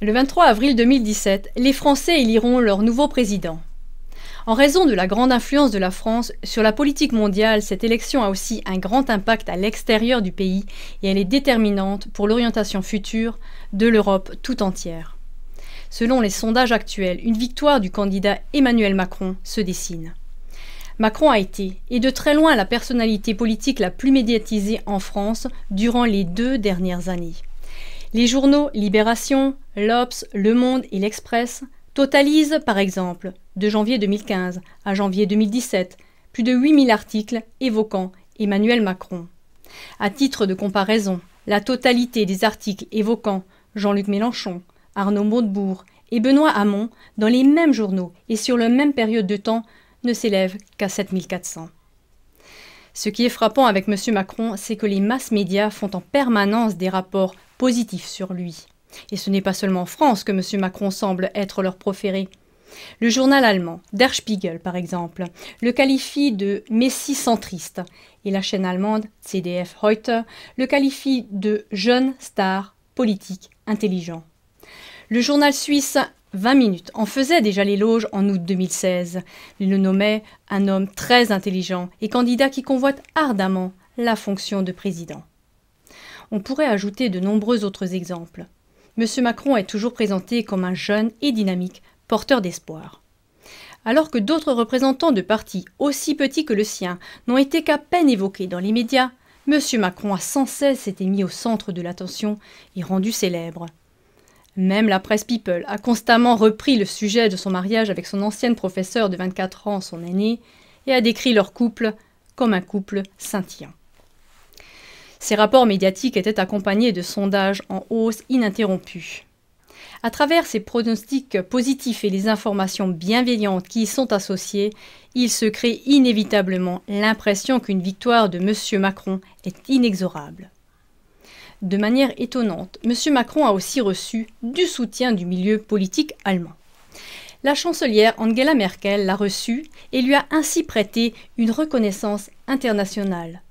Le 23 avril 2017, les Français éliront leur nouveau président. En raison de la grande influence de la France sur la politique mondiale, cette élection a aussi un grand impact à l'extérieur du pays et elle est déterminante pour l'orientation future de l'Europe tout entière. Selon les sondages actuels, une victoire du candidat Emmanuel Macron se dessine. Macron a été, et de très loin, la personnalité politique la plus médiatisée en France durant les 2 dernières années. Les journaux Libération, l'Obs, Le Monde et l'Express totalisent, par exemple, de janvier 2015 à janvier 2017, plus de 8000 articles évoquant Emmanuel Macron. À titre de comparaison, la totalité des articles évoquant Jean-Luc Mélenchon, Arnaud Montebourg et Benoît Hamon dans les mêmes journaux et sur la même période de temps ne s'élève qu'à 7400. Ce qui est frappant avec M. Macron, c'est que les masses médias font en permanence des rapports positifs sur lui. Et ce n'est pas seulement en France que M. Macron semble être leur préféré. Le journal allemand Der Spiegel, par exemple, le qualifie de Messie centriste et la chaîne allemande ZDF Heute le qualifie de jeune star politique intelligent. Le journal suisse 20 minutes en faisait déjà l'éloge en août 2016. Il le nommait un homme très intelligent et candidat qui convoite ardemment la fonction de président. On pourrait ajouter de nombreux autres exemples. M. Macron est toujours présenté comme un jeune et dynamique porteur d'espoir. Alors que d'autres représentants de partis aussi petits que le sien n'ont été qu'à peine évoqués dans les médias, M. Macron a sans cesse été mis au centre de l'attention et rendu célèbre. Même la presse People a constamment repris le sujet de son mariage avec son ancienne professeure de 24 ans, son aînée, et a décrit leur couple comme un couple scintillant. Ces rapports médiatiques étaient accompagnés de sondages en hausse ininterrompus. À travers ces pronostics positifs et les informations bienveillantes qui y sont associées, il se crée inévitablement l'impression qu'une victoire de M. Macron est inexorable. De manière étonnante, M. Macron a aussi reçu du soutien du milieu politique allemand. La chancelière Angela Merkel l'a reçu et lui a ainsi prêté une reconnaissance internationale.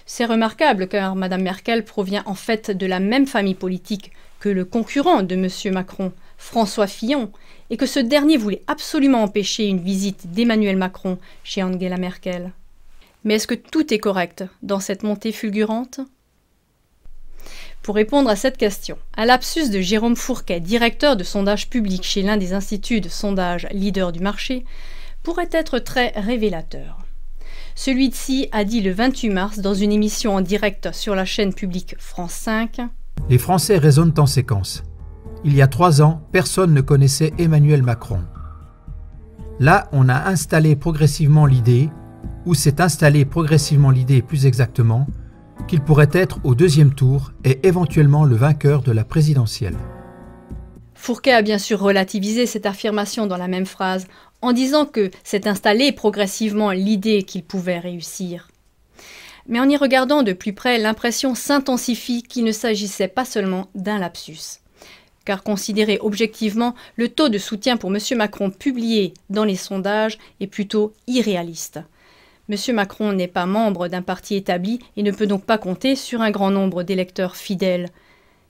C'est remarquable car Mme Merkel provient en fait de la même famille politique que le concurrent de M. Macron, François Fillon, et que ce dernier voulait absolument empêcher une visite d'Emmanuel Macron chez Angela Merkel. Mais est-ce que tout est correct dans cette montée fulgurante ? Pour répondre à cette question, un lapsus de Jérôme Fourquet, directeur de sondage public chez l'un des instituts de sondage leader du marché, pourrait être très révélateur. Celui-ci a dit le 28 mars dans une émission en direct sur la chaîne publique France 5 : « Les Français raisonnent en séquence. Il y a 3 ans, personne ne connaissait Emmanuel Macron. Là, on a installé progressivement l'idée, ou s'est installé progressivement l'idée plus exactement, qu'il pourrait être au 2e tour et éventuellement le vainqueur de la présidentielle. » Fourquet a bien sûr relativisé cette affirmation dans la même phrase, en disant que s'est installée progressivement l'idée qu'il pouvait réussir. Mais en y regardant de plus près, l'impression s'intensifie qu'il ne s'agissait pas seulement d'un lapsus. Car considéré objectivement, le taux de soutien pour M. Macron publié dans les sondages est plutôt irréaliste. M. Macron n'est pas membre d'un parti établi et ne peut donc pas compter sur un grand nombre d'électeurs fidèles.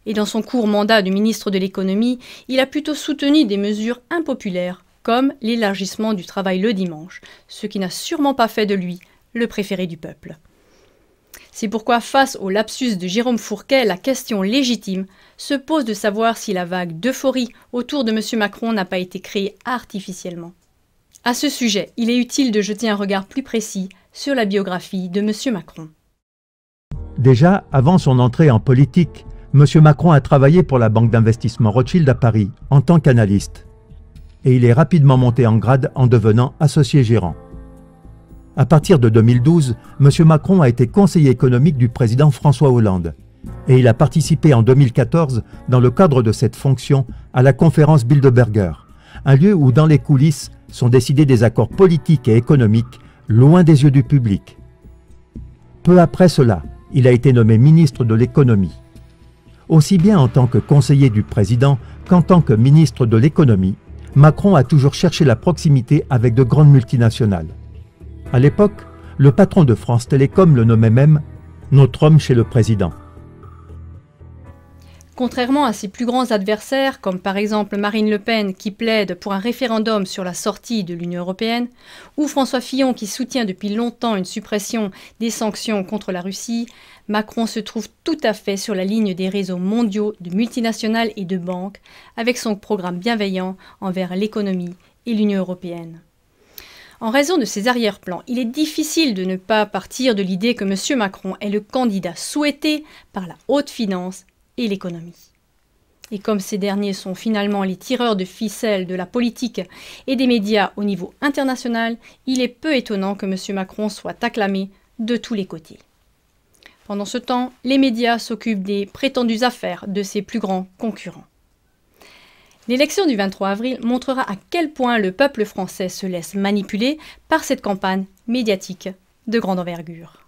Et dans son court mandat de ministre de l'économie, il a plutôt soutenu des mesures impopulaires, comme l'élargissement du travail le dimanche, ce qui n'a sûrement pas fait de lui le préféré du peuple. C'est pourquoi, face au lapsus de Jérôme Fourquet, la question légitime se pose de savoir si la vague d'euphorie autour de M. Macron n'a pas été créée artificiellement. À ce sujet, il est utile de jeter un regard plus précis sur la biographie de M. Macron. Déjà, avant son entrée en politique, M. Macron a travaillé pour la banque d'investissement Rothschild à Paris en tant qu'analyste. Et il est rapidement monté en grade en devenant associé gérant. À partir de 2012, M. Macron a été conseiller économique du président François Hollande. Et il a participé en 2014, dans le cadre de cette fonction, à la conférence Bilderberger, un lieu où, dans les coulisses, sont décidés des accords politiques et économiques, loin des yeux du public. Peu après cela, il a été nommé ministre de l'économie. Aussi bien en tant que conseiller du président qu'en tant que ministre de l'économie, Macron a toujours cherché la proximité avec de grandes multinationales. À l'époque, le patron de France Télécom le nommait même « notre homme chez le président ». Contrairement à ses plus grands adversaires, comme par exemple Marine Le Pen qui plaide pour un référendum sur la sortie de l'Union européenne, ou François Fillon qui soutient depuis longtemps une suppression des sanctions contre la Russie, Macron se trouve tout à fait sur la ligne des réseaux mondiaux de multinationales et de banques, avec son programme bienveillant envers l'économie et l'Union européenne. En raison de ces arrière-plans, il est difficile de ne pas partir de l'idée que M. Macron est le candidat souhaité par la haute finance et l'économie. Et comme ces derniers sont finalement les tireurs de ficelle de la politique et des médias au niveau international, il est peu étonnant que M. Macron soit acclamé de tous les côtés. Pendant ce temps, les médias s'occupent des prétendues affaires de ses plus grands concurrents. L'élection du 23 avril montrera à quel point le peuple français se laisse manipuler par cette campagne médiatique de grande envergure.